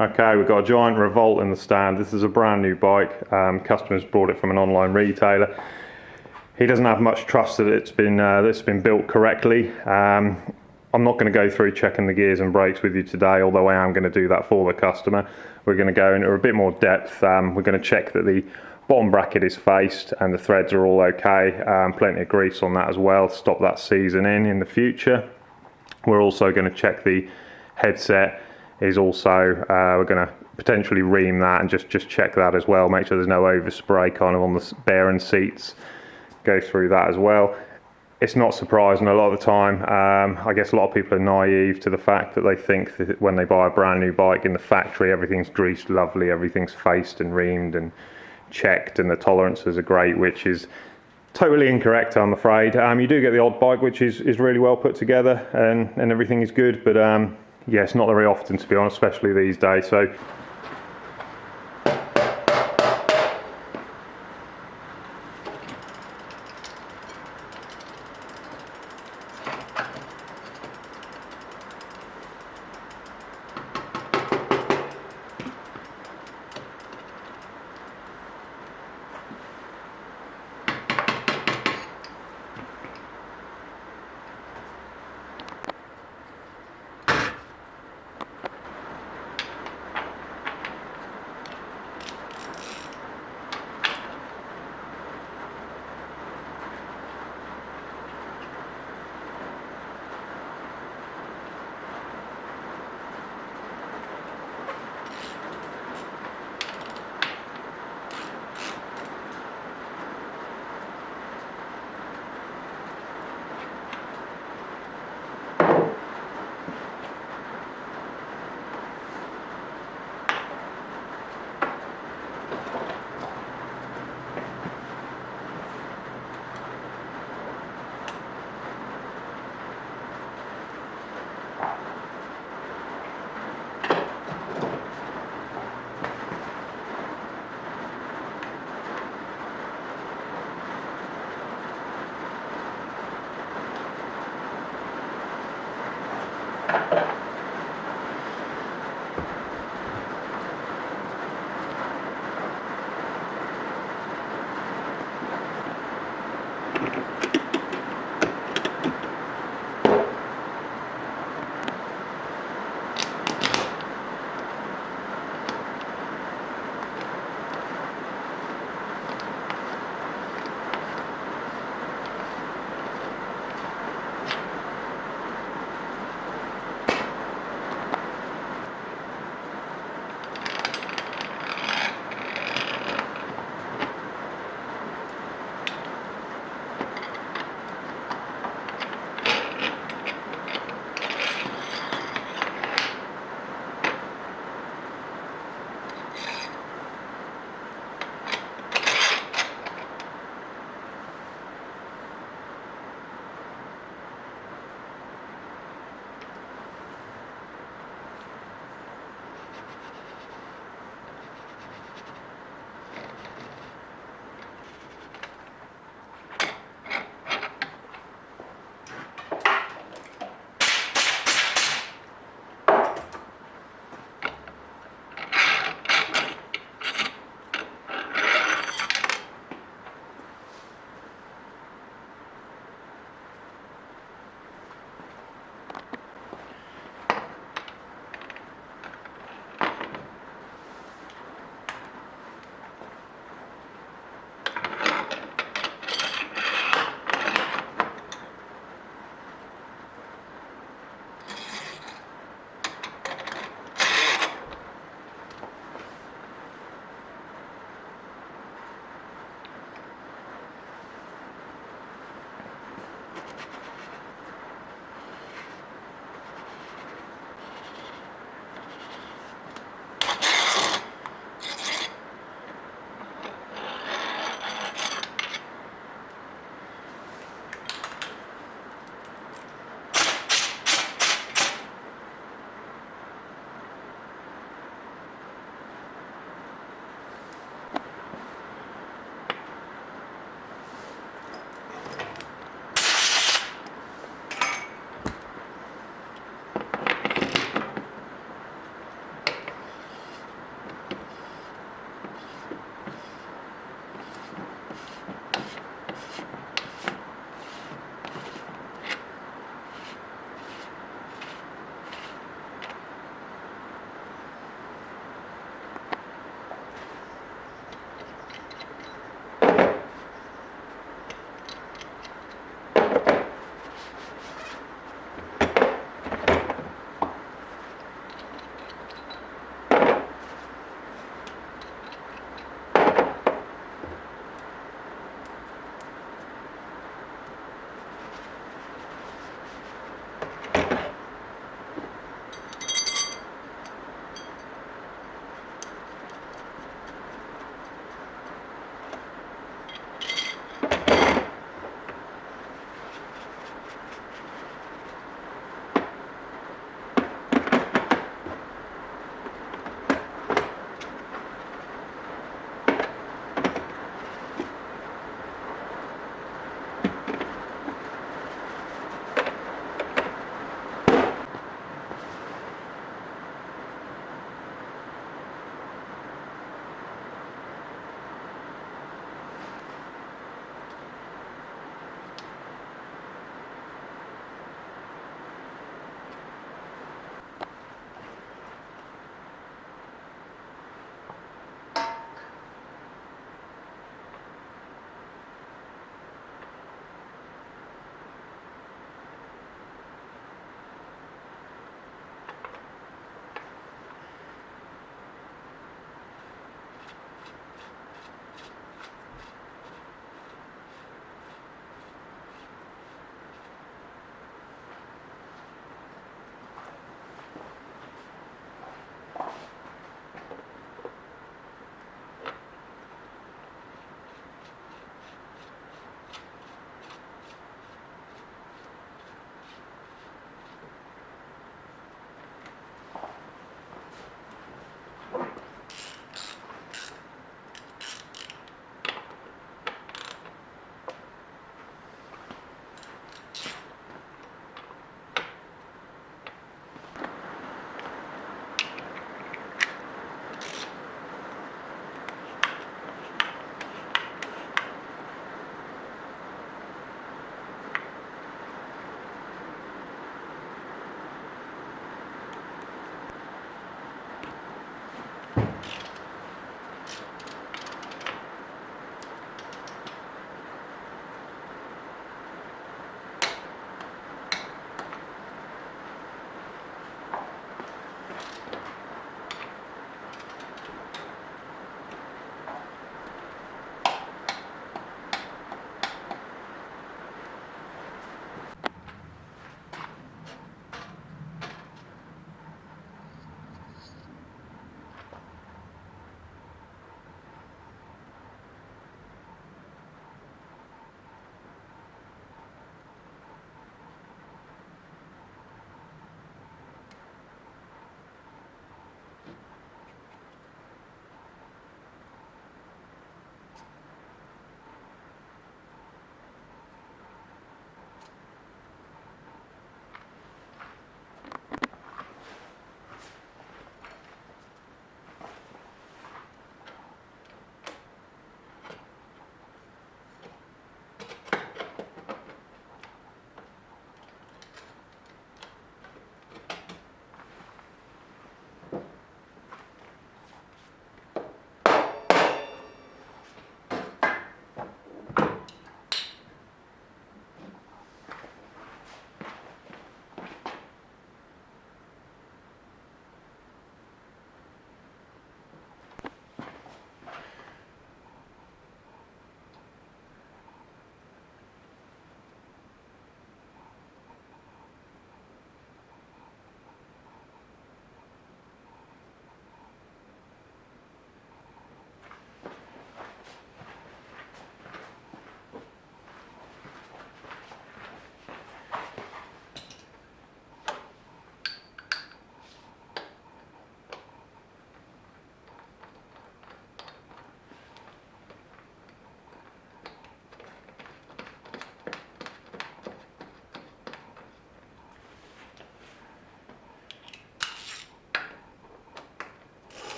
Okay, we've got a giant revolt in the stand. This is a brand new bike. Customers bought it from an online retailer. He doesn't have much trust that it's been built correctly. I'm not going to go through checking the gears and brakes with you today, although I am going to do that for the customer. We're going to go into a bit more depth. We're going to check that the bottom bracket is faced and the threads are all okay. Plenty of grease on that as well to stop that seizing in the future. We're also going to check the headset is also, we're going to potentially ream that and just check that as well, make sure there's no overspray kind of on the bearing seats. Go through that as well. It's not surprising a lot of the time. I guess a lot of people are naive to the fact that they think that when they buy a brand new bike in the factory, everything's greased lovely, everything's faced and reamed and checked and the tolerances are great, which is totally incorrect, I'm afraid. You do get the odd bike which is really well put together and everything is good, but yeah, it's not very often, to be honest, especially these days. So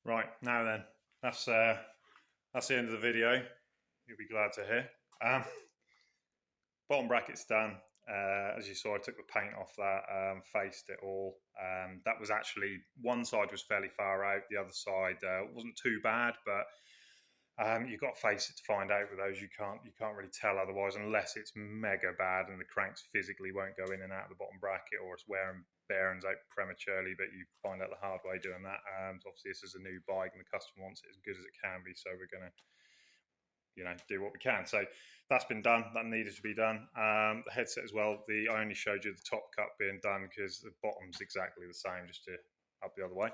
Right, now then, that's the end of the video. You'll be glad to hear. Bottom bracket's done. As you saw, I took the paint off that, faced it all. That was actually, one side was fairly far out, the other side wasn't too bad, but you've got to face it to find out with those. You can't really tell otherwise, unless it's mega bad and the cranks physically won't go in and out of the bottom bracket, or it's wearing bearings out prematurely. But you find out the hard way doing that. So obviously, this is a new bike, and the customer wants it as good as it can be. So we're going to, do what we can. So that's been done. That needed to be done. The headset as well. I only showed you the top cut being done because the bottom's exactly the same, just to up the other way.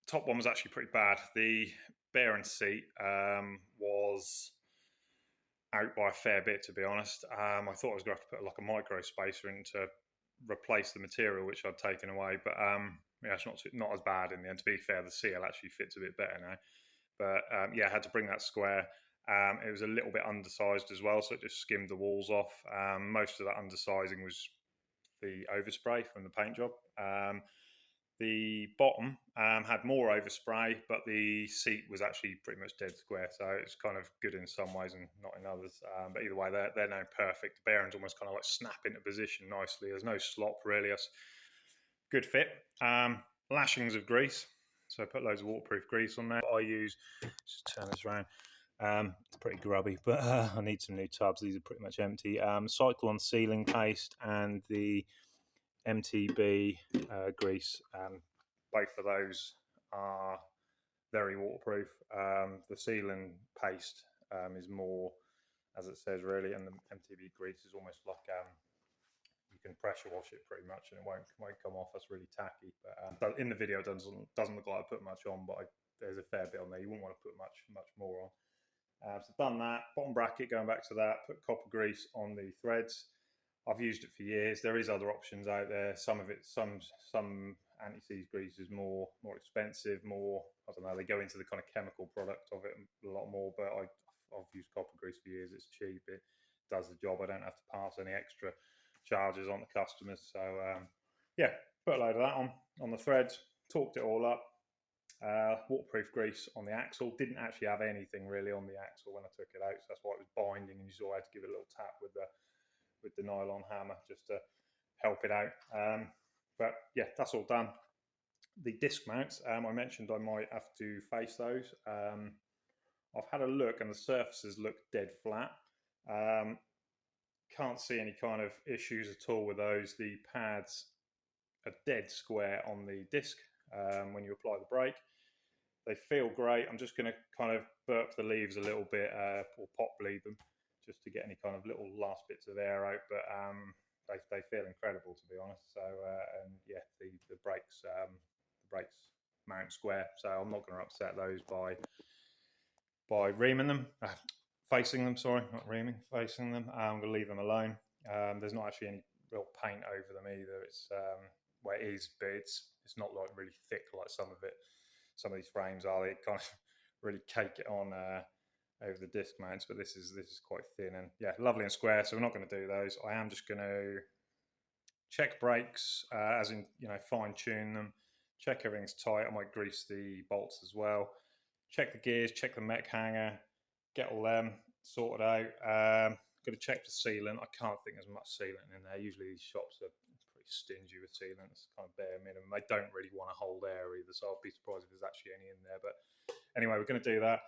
Top one was actually pretty bad. The bearing seat was out by a fair bit, to be honest. I thought I was going to have to put like a micro spacer in to replace the material which I'd taken away, but it's not as bad in the end. To be fair, the seal actually fits a bit better now. But I had to bring that square. It was a little bit undersized as well, so it just skimmed the walls off. Most of that undersizing was the overspray from the paint job. The bottom had more overspray, but the seat was actually pretty much dead square, so it's kind of good in some ways and not in others. But either way, they're now perfect. The bearings almost kind of like snap into position nicely. There's no slop really. It's good fit. Lashings of grease. So I put loads of waterproof grease on there. I use, just turn this around. It's pretty grubby, but I need some new tubs. These are pretty much empty. Cyclone sealing paste and the MTB grease. Both of those are very waterproof. The sealing paste is more, as it says, really, and the MTB grease is almost like you can pressure wash it pretty much, and it won't come off. That's really tacky. But in the video, it doesn't look like I put much on, but there's a fair bit on there. You wouldn't want to put much more on. So done that. Bottom bracket, going back to that, put copper grease on the threads. I've used it for years. There is other options out there. Some anti-seize grease is more expensive. I don't know. They go into the kind of chemical product of it a lot more. But I've used copper grease for years. It's cheap. It does the job. I don't have to pass any extra charges on the customers. So put a load of that on the threads. Torqued it all up. Waterproof grease on the axle. Didn't actually have anything really on the axle when I took it out. So that's why it was binding, and you saw I had to give it a little tap with the nylon hammer just to help it out. But yeah, that's all done. The disc mounts, I mentioned I might have to face those. I've had a look and the surfaces look dead flat. Can't see any kind of issues at all with those. The pads are dead square on the disc when you apply the brake. They feel great. I'm just going to kind of burp the leaves a little bit or pop bleed them, just to get any kind of little last bits of air out, but they feel incredible, to be honest. So the brakes mount square, so I'm not going to upset those by reaming them, facing them. Sorry, not reaming, facing them. I'm going to leave them alone. There's not actually any real paint over them either. It's it is, but it's not like really thick like some of these frames are. They kind of really cake it on. Over the disc mounts, but this is quite thin and lovely and square, so we're not going to do those. I am just going to check brakes, as in fine tune them, check everything's tight. I might grease the bolts as well, check the gears, check the mech hanger, get all them sorted out. Going to check the sealant. I can't think there's much sealant in there. Usually these shops are pretty stingy with sealant. It's kind of bare minimum. They don't really want to hold air either, so I'll be surprised if there's actually any in there. But anyway, we're going to do that.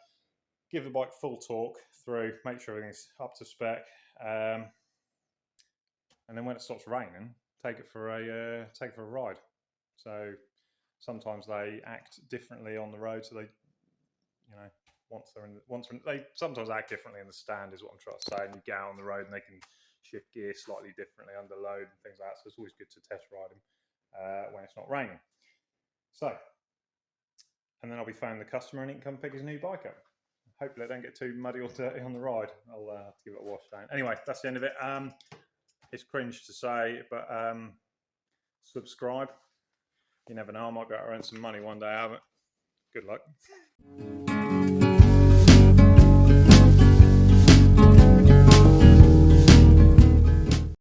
Give the bike full torque through, make sure everything's up to spec, and then when it stops raining, take it for a ride. So sometimes they act differently on the road. So they, they sometimes act differently in the stand, is what I'm trying to say. And you get out on the road and they can shift gear slightly differently under load and things like that. So it's always good to test ride them when it's not raining. So, and then I'll be phoning the customer and he can come pick his new bike up. Hopefully I don't get too muddy or dirty on the ride. I'll have to give it a wash down. Anyway, that's the end of it. It's cringe to say, but subscribe. You never know, I might go out and earn some money one day out of it. Good luck.